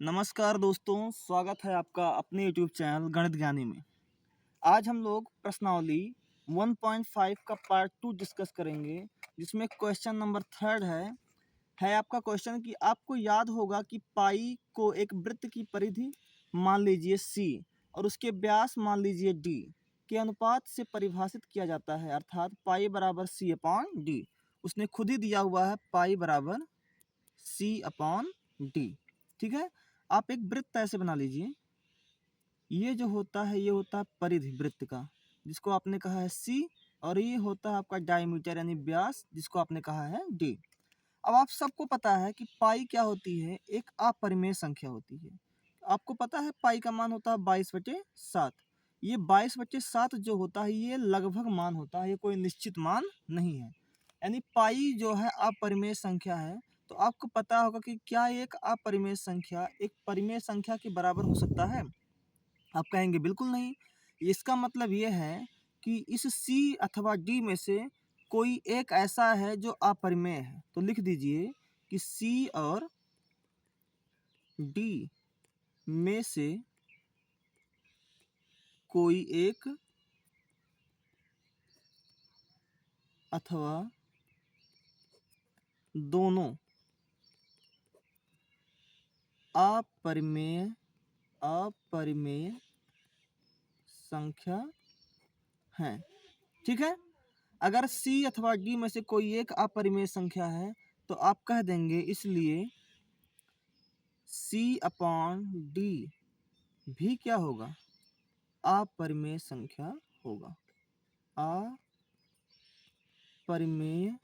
नमस्कार दोस्तों, स्वागत है आपका अपने YouTube चैनल गणित ज्ञानी में। आज हम लोग प्रश्नावली 1.5 का पार्ट 2 डिस्कस करेंगे, जिसमें क्वेश्चन नंबर 3 है आपका क्वेश्चन कि आपको याद होगा कि पाई को एक वृत्त की परिधि मान लीजिए C और उसके व्यास मान लीजिए D के अनुपात से परिभाषित किया जाता है, अर्थात पाई बराबर C अपॉन D। उसने खुद ही दिया हुआ है पाई बराबर C अपॉन D। ठीक है, आप एक वृत्त ऐसे बना लीजिए। ये जो होता है ये होता है परिधि वृत्त का, जिसको आपने कहा है C, और ये होता है आपका डायमीटर यानी व्यास, जिसको आपने कहा है D। अब आप सबको पता है कि पाई क्या होती है, एक अपरिमेय संख्या होती है। आपको पता है पाई का मान होता है 22/7। ये 22/7 जो होता है ये लगभग मान होता है, ये कोई निश्चित मान नहीं है। यानी पाई जो है अपरिमेय संख्या है। तो आपको पता होगा कि क्या एक अपरिमेय संख्या एक परिमेय संख्या के बराबर हो सकता है? आप कहेंगे बिल्कुल नहीं। इसका मतलब ये है कि इस C अथवा D में से कोई एक ऐसा है जो अपरिमेय है। तो लिख दीजिए कि C और D में से कोई एक अथवा दोनों अपरिमेय संख्या हैं। ठीक है, अगर C अथवा D में से कोई एक अपरिमेय संख्या है तो आप कह देंगे इसलिए C अपॉन D भी क्या होगा? अपरिमेय संख्या होगा। अपरिमेय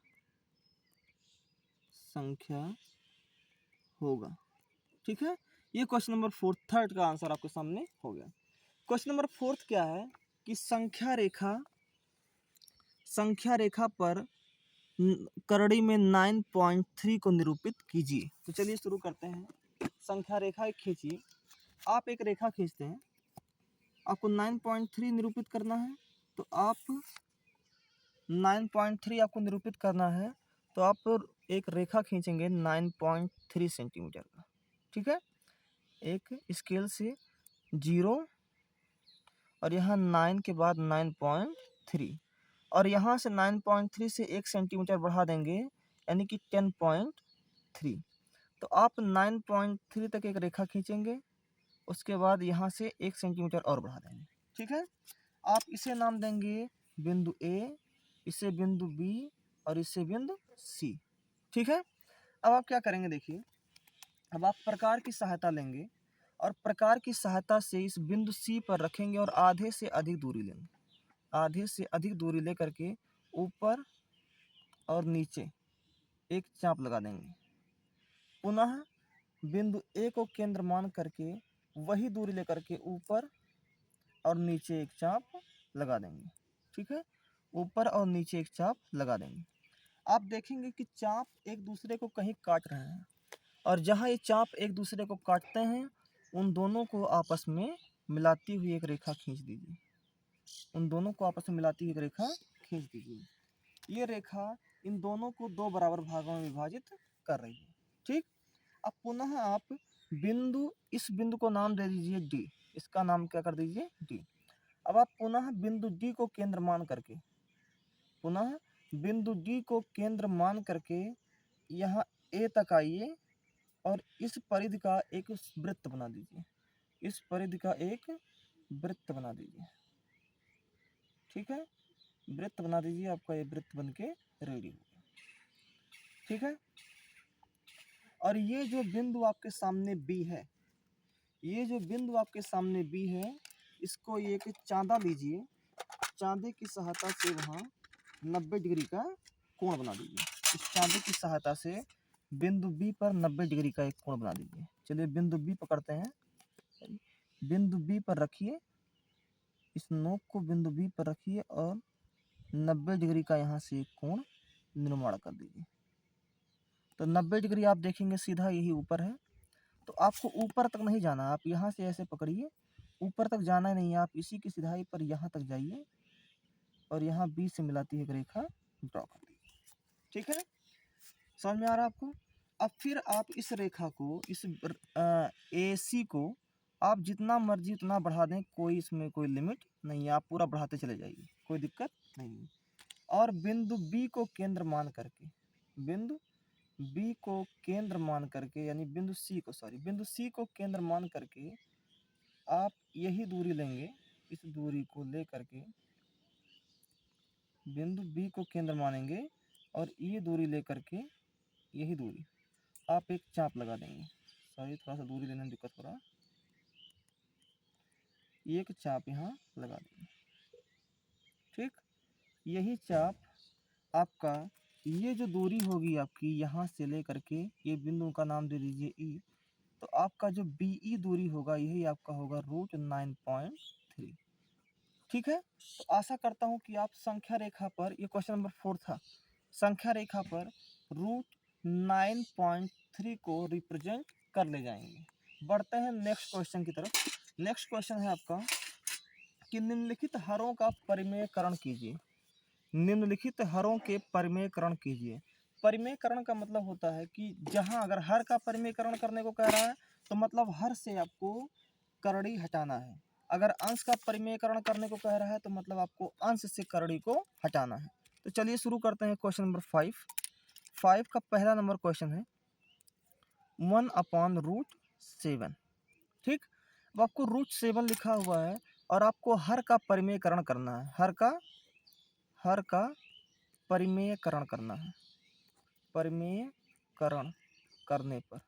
संख्या होगा। ठीक है, ये क्वेश्चन नंबर 4 थर्ड का आंसर आपके सामने हो गया। क्वेश्चन नंबर 4 क्या है कि संख्या रेखा पर करड़ी में 9.3 को निरूपित कीजिए। तो चलिए शुरू करते हैं। संख्या रेखा एक खींचिए। आप एक रेखा खींचते हैं, आपको 9.3 निरूपित करना है। तो आप 9.3 आपको निरूपित करना है, तो आप एक रेखा खींचेंगे 9.3 सेंटीमीटर का। ठीक है, एक स्केल से 0 और यहाँ 9 के बाद 9.3, और यहाँ से 9.3 से 1 सेंटीमीटर बढ़ा देंगे, यानी कि 10.3। तो आप 9.3 तक एक रेखा खींचेंगे, उसके बाद यहाँ से 1 सेंटीमीटर और बढ़ा देंगे। ठीक है, आप इसे नाम देंगे बिंदु A, इसे बिंदु B और इसे बिंदु C। ठीक है, अब आप क्या करेंगे देखिए, अब आप प्रकार की सहायता लेंगे और प्रकार की सहायता से इस बिंदु C पर रखेंगे और आधे से अधिक दूरी लेंगे। आधे से अधिक दूरी लेकर के ऊपर और नीचे एक चाप लगा देंगे। पुनः बिंदु A को केंद्र मान करके वही दूरी लेकर के ऊपर और नीचे एक चाप लगा देंगे। ठीक है, ऊपर और नीचे एक चाप लगा देंगे। आप देखेंगे कि चाप एक दूसरे को कहीं काट रहे हैं, और जहाँ ये चाप एक दूसरे को काटते हैं उन दोनों को आपस में मिलाती हुई एक रेखा खींच दीजिए। उन दोनों को आपस में मिलाती हुई एक रेखा खींच दीजिए। ये रेखा इन दोनों को 2 बराबर भागों में विभाजित कर रही है। ठीक, अब पुनः आप इस बिंदु को नाम दे दीजिए D। इसका नाम क्या कर दीजिए D। अब आप पुनः बिंदु D को केंद्र मान करके यहाँ A तक आइए और इस परिधि का एक वृत्त बना दीजिए। इस परिधि का एक वृत्त बना दीजिए। ठीक है, वृत्त बना दीजिए, आपका ये वृत्त बनके रेडी हो गया। ठीक है, और ये जो बिंदु आपके सामने B है, इसको एक चांदा लीजिए। चांदे की सहायता से वहाँ 90 डिग्री का कोण बना दीजिए। इस चांदे की सहायता से बिंदु B पर 90 डिग्री का एक कोण बना दीजिए। चलिए बिंदु B पकड़ते हैं। बिंदु B पर रखिए, इस नोक को बिंदु B पर रखिए और 90 डिग्री का यहाँ से एक कोण निर्माण कर दीजिए। तो 90 डिग्री आप देखेंगे सीधा यही ऊपर है। तो आपको ऊपर तक नहीं जाना, आप यहाँ से ऐसे पकड़िए, ऊपर तक जाना नहीं है, आप इसी की सिधाई पर यहाँ तक जाइए और यहाँ B से मिलाती है एक रेखा ड्रॉ कर दीजिए। ठीक है, समझ में आ रहा है आपको? अब फिर आप इस रेखा को, इस AC को आप जितना मर्जी उतना बढ़ा दें, कोई इसमें कोई लिमिट नहीं है, आप पूरा बढ़ाते चले जाइए, कोई दिक्कत नहीं है। और बिंदु B को केंद्र मान करके, बिंदु B को केंद्र मान करके, यानी बिंदु C को केंद्र मान करके आप यही दूरी लेंगे, इस दूरी को ले करके बिंदु B को केंद्र मानेंगे और ये दूरी ले करके, यही दूरी आप एक चाप लगा देंगे। थोड़ा सा दूरी लेने में दिक्कत हो रहा है, एक चाप यहाँ लगा देंगे। ठीक, यही चाप आपका, ये जो दूरी होगी आपकी यहाँ से ले करके, ये बिंदु का नाम दे दीजिए E, तो आपका जो BE दूरी होगा यही आपका होगा √9.3। ठीक है, तो आशा करता हूँ कि आप संख्या रेखा पर, ये क्वेश्चन नंबर 4 था, संख्या रेखा पर √9.3 को रिप्रेजेंट कर ले जाएंगे। बढ़ते हैं नेक्स्ट क्वेश्चन की तरफ। नेक्स्ट क्वेश्चन है आपका कि निम्नलिखित हरों का परिमेयकरण कीजिए। निम्नलिखित हरों के परिमेयकरण कीजिए। परिमेयकरण का मतलब होता है कि जहां अगर हर का परिमेयकरण करने को कह रहा है तो मतलब हर से आपको करड़ी हटाना है। अगर अंश का परिमेयकरण करने को कह रहा है तो मतलब आपको अंश से करड़ी को हटाना है। तो चलिए शुरू करते हैं क्वेश्चन नंबर 5 का पहला नंबर क्वेश्चन है 1/√7। ठीक, अब आपको √7 लिखा हुआ है और आपको हर का परिमेयकरण करना है। हर का परिमेयकरण करना है। परिमेयकरण करने पर,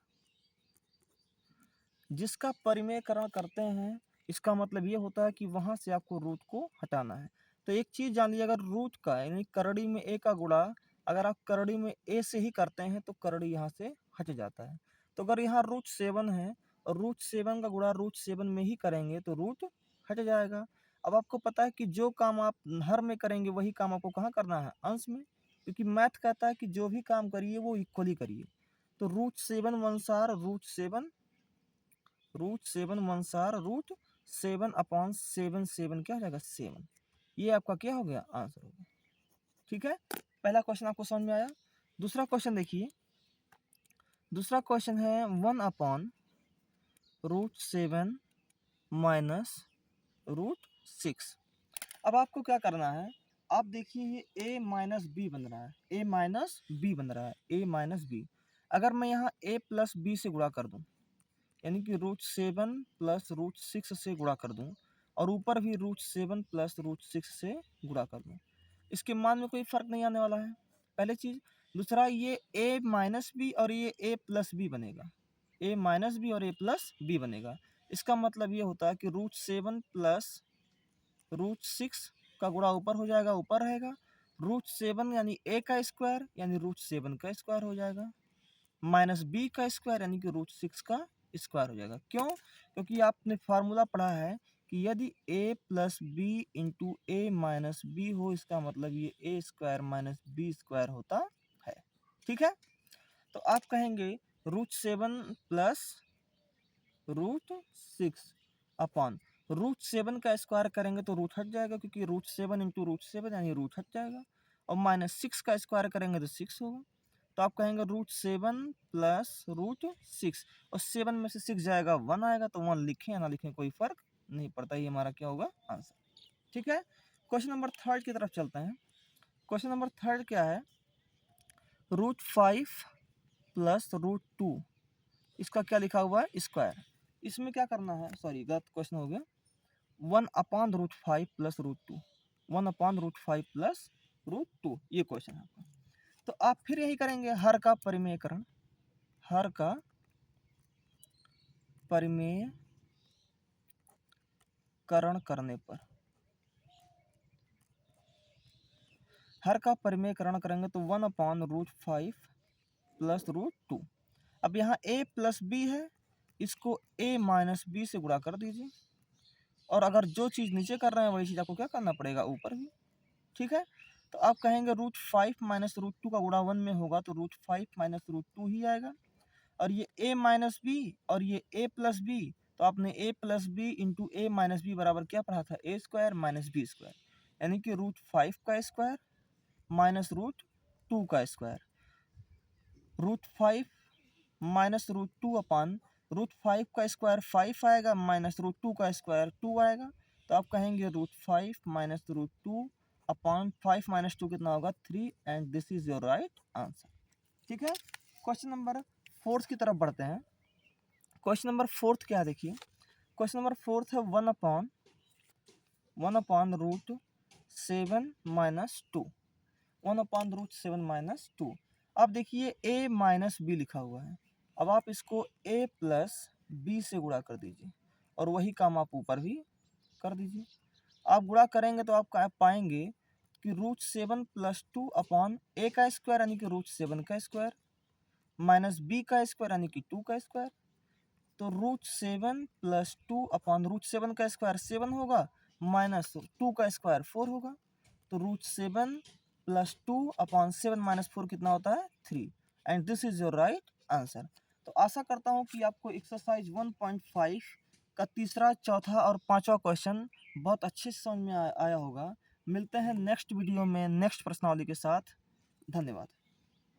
जिसका परिमेयकरण करते हैं इसका मतलब ये होता है कि वहां से आपको रूट को हटाना है। तो एक चीज जान लीजिए, अगर रूट का यानी करड़ी में A का गुणा अगर आप करड़ी में A से ही करते हैं तो करड़ी यहाँ से हट जाता है। तो अगर यहाँ √7 है और √7 का गुणा √7 में ही करेंगे तो रूट हट जाएगा। अब आपको पता है कि जो काम आप हर में करेंगे वही काम आपको कहाँ करना है, अंश में, क्योंकि मैथ कहता है कि जो भी काम करिए वो इक्वली करिए। तो √7 अनुसार √7 क्या हो जाएगा, 7। ये आपका क्या हो गया, आंसर हो गया। ठीक है, पहला क्वेश्चन आपको समझ में आया। दूसरा क्वेश्चन देखिए, दूसरा क्वेश्चन है 1/√7 माइनस √6। अब आपको क्या करना है, आप देखिए ये A माइनस बी बन रहा है, A माइनस बी। अगर मैं यहाँ A प्लस बी से गुणा कर दूं, यानी कि √7 प्लस √6 से गुणा कर दूं और ऊपर भी √7 प्लस √6 से गुणा कर दूं, इसके मान में कोई फर्क नहीं आने वाला है, पहले चीज। दूसरा, ये A माइनस बी और ये A प्लस बी बनेगा, A माइनस बी और A प्लस बी बनेगा। इसका मतलब ये होता है कि √7 प्लस √6 का गुणा ऊपर हो जाएगा, ऊपर रहेगा। √7 यानी A का स्क्वायर यानी √7 का स्क्वायर हो जाएगा, माइनस B का स्क्वायर यानी कि √6 का स्क्वायर हो जाएगा। क्यों? क्योंकि आपने फार्मूला पढ़ा है कि यदि A plus B into A minus B हो, इसका मतलब ये A square minus B square होता है। ठीक है, तो आप कहेंगे √7 प्लस √6 अपॉन √7 का स्क्वायर करेंगे तो रूट हट जाएगा, क्योंकि √7 इंटू √7 यानी रूट हट जाएगा, और -6 का स्क्वायर करेंगे तो 6 होगा। तो आप कहेंगे √7 प्लस √6 और 7 में से 6 जाएगा 1 आएगा, तो 1 लिखें या ना लिखें कोई फर्क नहीं पड़ता, ये हमारा क्या होगा, आंसर। ठीक है, क्वेश्चन नंबर 3 की तरफ चलते हैं। क्वेश्चन नंबर 3 क्या है, √5 प्लस √2, इसका क्या लिखा हुआ है, स्क्वायर। इसमें क्या करना है, सॉरी गलत क्वेश्चन हो गया, 1/√5 प्लस √2, 1/√5 प्लस √2, ये क्वेश्चन है आपका। तो आप फिर यही करेंगे, हर का परिमेयकरण, हर का परिमेयकरण करने पर, हर का परिमेयकरण करेंगे तो 1/√5 प्लस √2। अब यहाँ A प्लस बी है, इसको A माइनस बी से गुणा कर दीजिए, और अगर जो चीज़ नीचे कर रहे हैं वही चीज़ आपको क्या करना पड़ेगा, ऊपर भी। ठीक है, तो आप कहेंगे √5 माइनस √2 का गुणा 1 में होगा तो √5 माइनस √2 ही आएगा, और ये A माइनस बी और ये A प्लस बी, तो आपने A plus B into A minus B बराबर क्या पढ़ा था, A square minus B square, यानी कि √5 का स्क्वायर माइनस √2 का square. √5 minus root two upon root 5 का स्क्वायर 5 आएगा, माइनस रूट 2 का स्क्वायर 2 आएगा। तो आप कहेंगे root 5 minus root 2 upon 5 minus 2 कितना होगा 3, and this is your right answer. ठीक है, क्वेश्चन नंबर 4 की तरफ बढ़ते हैं। क्वेश्चन नंबर 4 क्या है देखिए, क्वेश्चन नंबर 4 है 1 upon root 7 minus 2, 1 upon root 7 minus 2। अब देखिए a माइनस बी लिखा हुआ है, अब आप इसको a प्लस बी से गुणा कर दीजिए और वही काम आप ऊपर भी कर दीजिए। आप गुणा करेंगे तो आप पाएंगे कि रूट 7 प्लस 2 अपॉन a का स्क्वायर यानी कि रूट 7 का स्क्वायर माइनस b का स्क्वायर यानी कि 2 का स्क्वायर। तो रूट 7 प्लस 2 अपॉन रूट 7 का स्क्वायर 7 होगा, माइनस 2 का स्क्वायर 4 होगा। तो रूट 7 प्लस 2 अपॉन 7 माइनस 4 कितना होता है 3, and this is your right answer. तो आशा करता हूँ कि आपको एक्सरसाइज 1.5 का तीसरा, चौथा और पांचवा क्वेश्चन बहुत अच्छे से समझ में आया होगा। मिलते हैं नेक्स्ट वीडियो में नेक्स्ट प्रश्नावली के साथ। धन्यवाद।